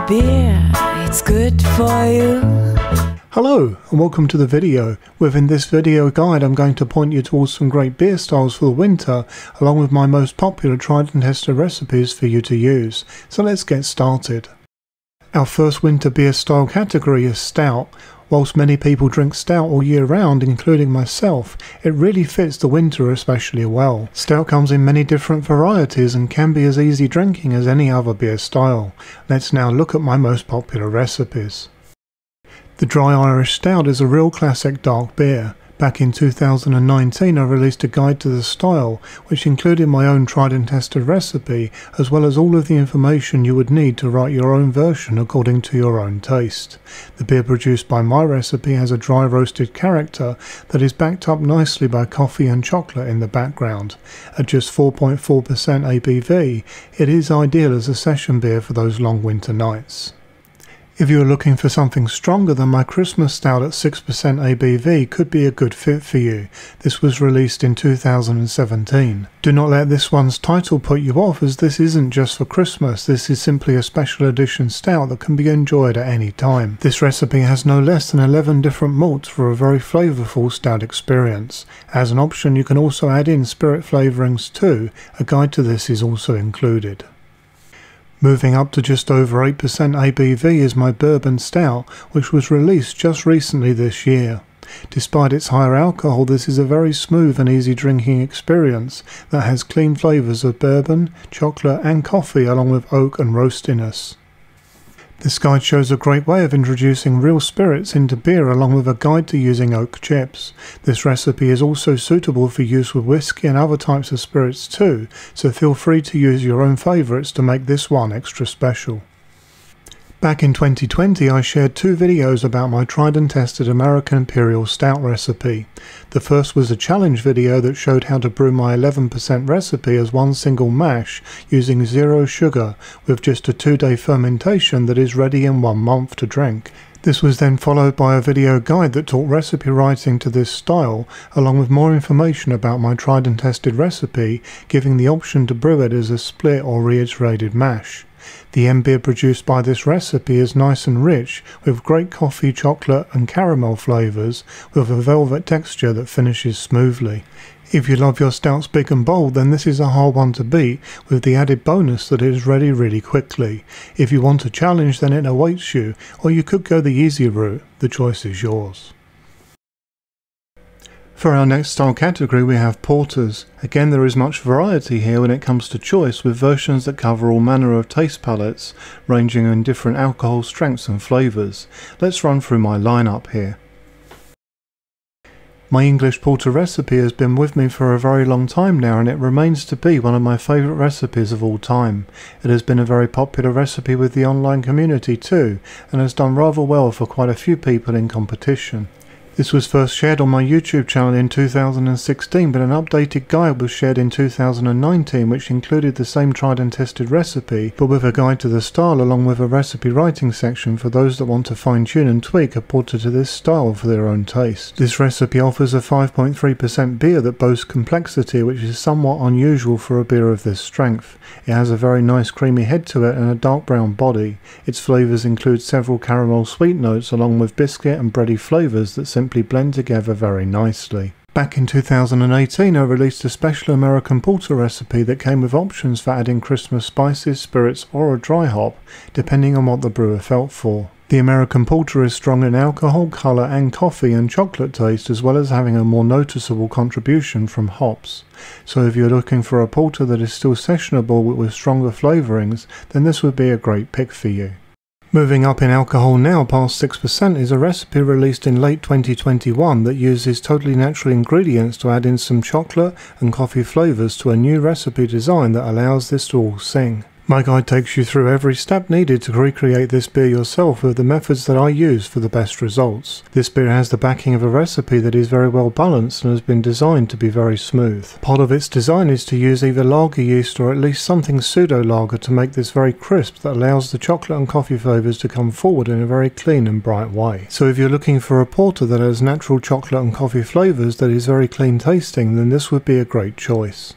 beer, it's good for you. Hello and welcome to the video. Within this video guide I'm going to point you towards some great beer styles for the winter, along with my most popular tried and tested recipes for you to use. So let's get started. Our first winter beer style category is stout. Whilst many people drink stout all year round, including myself, it really fits the winter especially well. Stout comes in many different varieties and can be as easy drinking as any other beer style. Let's now look at my most popular recipes. The Dry Irish Stout is a real classic dark beer. Back in 2019 I released a guide to the style, which included my own tried and tested recipe, as well as all of the information you would need to write your own version according to your own taste. The beer produced by my recipe has a dry roasted character that is backed up nicely by coffee and chocolate in the background. At just 4.4% ABV, it is ideal as a session beer for those long winter nights. If you are looking for something stronger, then my Christmas Stout at 6% ABV could be a good fit for you. This was released in 2017. Do not let this one's title put you off, as this isn't just for Christmas. This is simply a special edition stout that can be enjoyed at any time. This recipe has no less than 11 different malts for a very flavourful stout experience. As an option, you can also add in spirit flavourings too. A guide to this is also included. Moving up to just over 8% ABV is my Bourbon Stout, which was released just recently this year. Despite its higher alcohol, this is a very smooth and easy drinking experience that has clean flavours of bourbon, chocolate and coffee, along with oak and roastiness. This guide shows a great way of introducing real spirits into beer, along with a guide to using oak chips. This recipe is also suitable for use with whiskey and other types of spirits too, so feel free to use your own favourites to make this one extra special. Back in 2020 I shared two videos about my tried and tested American Imperial Stout recipe. The first was a challenge video that showed how to brew my 11% recipe as one single mash using 0 sugar with just a 2-day fermentation that is ready in 1 month to drink. This was then followed by a video guide that taught recipe writing to this style, along with more information about my tried and tested recipe, giving the option to brew it as a split or reiterated mash. The end beer produced by this recipe is nice and rich, with great coffee, chocolate and caramel flavours, with a velvet texture that finishes smoothly. If you love your stouts big and bold, then this is a hard one to beat, with the added bonus that it is ready really quickly. If you want a challenge, then it awaits you, or you could go the easy route. The choice is yours. For our next style category we have porters. Again, there is much variety here when it comes to choice, with versions that cover all manner of taste palettes, ranging in different alcohol strengths and flavours. Let's run through my lineup here. My English porter recipe has been with me for a very long time now, and it remains to be one of my favourite recipes of all time. It has been a very popular recipe with the online community too, and has done rather well for quite a few people in competition. This was first shared on my YouTube channel in 2016, but an updated guide was shared in 2019 which included the same tried and tested recipe, but with a guide to the style, along with a recipe writing section for those that want to fine tune and tweak a porter to this style for their own taste. This recipe offers a 5.3% beer that boasts complexity, which is somewhat unusual for a beer of this strength. It has a very nice creamy head to it and a dark brown body. Its flavours include several caramel sweet notes, along with biscuit and bready flavours that simply blend together very nicely. Back in 2018 I released a special American porter recipe that came with options for adding Christmas spices, spirits or a dry hop, depending on what the brewer felt for. The American porter is strong in alcohol, colour and coffee and chocolate taste, as well as having a more noticeable contribution from hops. So if you're looking for a porter that is still sessionable with stronger flavourings, then this would be a great pick for you. Moving up in alcohol now, past 6%, is a recipe released in late 2021 that uses totally natural ingredients to add in some chocolate and coffee flavours to a new recipe design that allows this to all sing. My guide takes you through every step needed to recreate this beer yourself with the methods that I use for the best results. This beer has the backing of a recipe that is very well balanced and has been designed to be very smooth. Part of its design is to use either lager yeast or at least something pseudo-lager to make this very crisp that allows the chocolate and coffee flavours to come forward in a very clean and bright way. So if you're looking for a porter that has natural chocolate and coffee flavours that is very clean tasting, then this would be a great choice.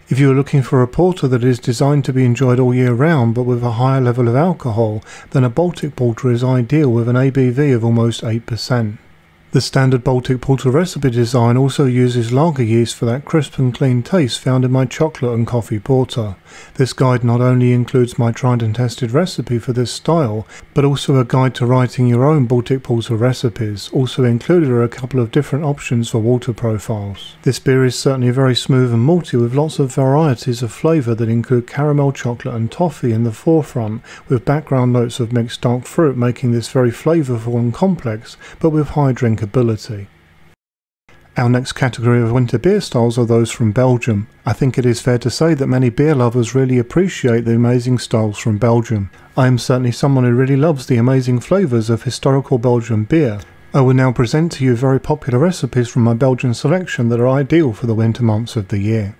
If you are looking for a porter that is designed to be enjoyed all year round but with a higher level of alcohol, then a Baltic porter is ideal with an ABV of almost 8%. The standard Baltic porter recipe design also uses lager yeast for that crisp and clean taste found in my chocolate and coffee porter. This guide not only includes my tried and tested recipe for this style, but also a guide to writing your own Baltic porter recipes. Also included are a couple of different options for water profiles. This beer is certainly very smooth and malty with lots of varieties of flavour that include caramel, chocolate and toffee in the forefront, with background notes of mixed dark fruit, making this very flavourful and complex, but with high drinkability. Our next category of winter beer styles are those from Belgium. I think it is fair to say that many beer lovers really appreciate the amazing styles from Belgium. I am certainly someone who really loves the amazing flavours of historical Belgian beer. I will now present to you very popular recipes from my Belgian selection that are ideal for the winter months of the year.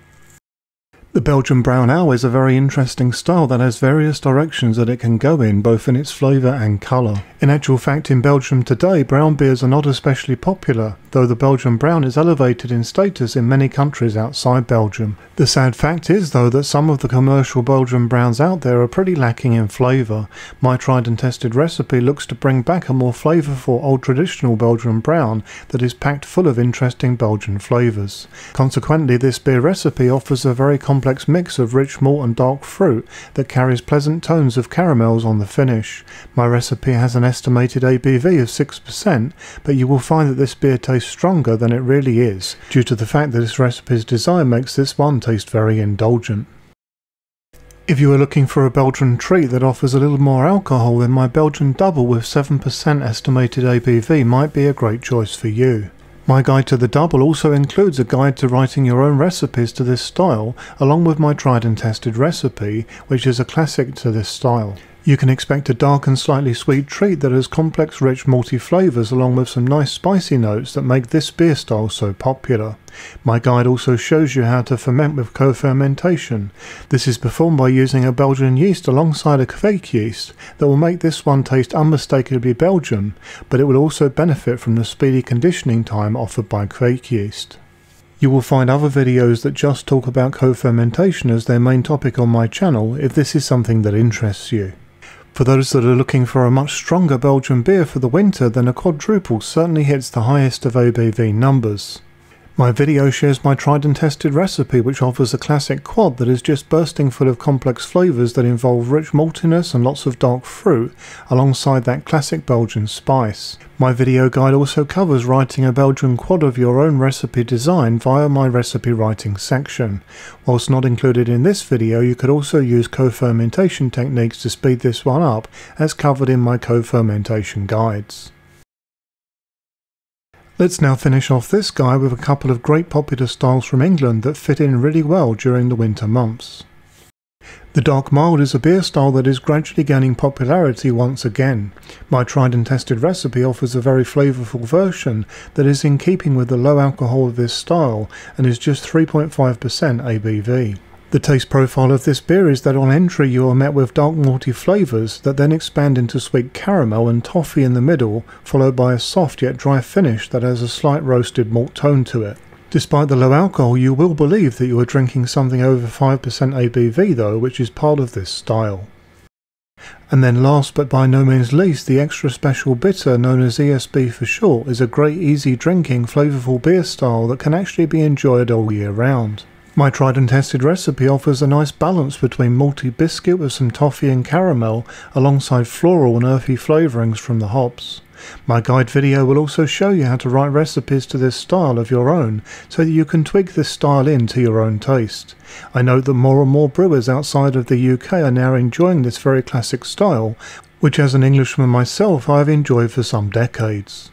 The Belgian brown ale is a very interesting style that has various directions that it can go in, both in its flavour and colour. In actual fact, in Belgium today, brown beers are not especially popular, though the Belgian brown is elevated in status in many countries outside Belgium. The sad fact is, though, that some of the commercial Belgian browns out there are pretty lacking in flavour. My tried and tested recipe looks to bring back a more flavourful old traditional Belgian brown that is packed full of interesting Belgian flavours. Consequently, this beer recipe offers a very complex mix of rich malt and dark fruit that carries pleasant tones of caramels on the finish. My recipe has an estimated ABV of 6%, but you will find that this beer tastes stronger than it really is, due to the fact that this recipe's design makes this one taste very indulgent. If you are looking for a Belgian treat that offers a little more alcohol, then my Belgian double with 7% estimated ABV might be a great choice for you. My guide to the double also includes a guide to writing your own recipes to this style, along with my tried and tested recipe, which is a classic to this style. You can expect a dark and slightly sweet treat that has complex rich malty flavours along with some nice spicy notes that make this beer style so popular. My guide also shows you how to ferment with co-fermentation. This is performed by using a Belgian yeast alongside a fake yeast that will make this one taste unmistakably Belgian, but it will also benefit from the speedy conditioning time offered by fake yeast. You will find other videos that just talk about co-fermentation as their main topic on my channel if this is something that interests you. For those that are looking for a much stronger Belgian beer for the winter, then a quadruple certainly hits the highest of ABV numbers. My video shares my tried and tested recipe, which offers a classic quad that is just bursting full of complex flavours that involve rich maltiness and lots of dark fruit, alongside that classic Belgian spice. My video guide also covers writing a Belgian quad of your own recipe design via my recipe writing section. Whilst not included in this video, you could also use co-fermentation techniques to speed this one up, as covered in my co-fermentation guides. Let's now finish off this guide with a couple of great popular styles from England that fit in really well during the winter months. The Dark Mild is a beer style that is gradually gaining popularity once again. My tried and tested recipe offers a very flavourful version that is in keeping with the low alcohol of this style and is just 3.5% ABV. The taste profile of this beer is that on entry you are met with dark malty flavours that then expand into sweet caramel and toffee in the middle, followed by a soft yet dry finish that has a slight roasted malt tone to it. Despite the low alcohol, you will believe that you are drinking something over 5% ABV though, which is part of this style. And then last but by no means least, the extra special bitter known as ESB for short is a great easy drinking flavourful beer style that can actually be enjoyed all year round. My tried and tested recipe offers a nice balance between malty biscuit with some toffee and caramel alongside floral and earthy flavourings from the hops. My guide video will also show you how to write recipes to this style of your own so that you can tweak this style into your own taste. I note that more and more brewers outside of the UK are now enjoying this very classic style, which as an Englishman myself I have enjoyed for some decades.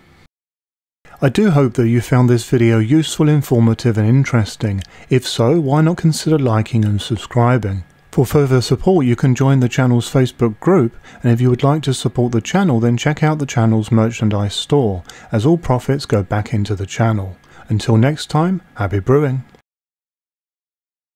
I do hope that you found this video useful, informative and interesting. If so, why not consider liking and subscribing? For further support you can join the channel's Facebook group, and if you would like to support the channel then check out the channel's merchandise store, as all profits go back into the channel. Until next time, happy brewing!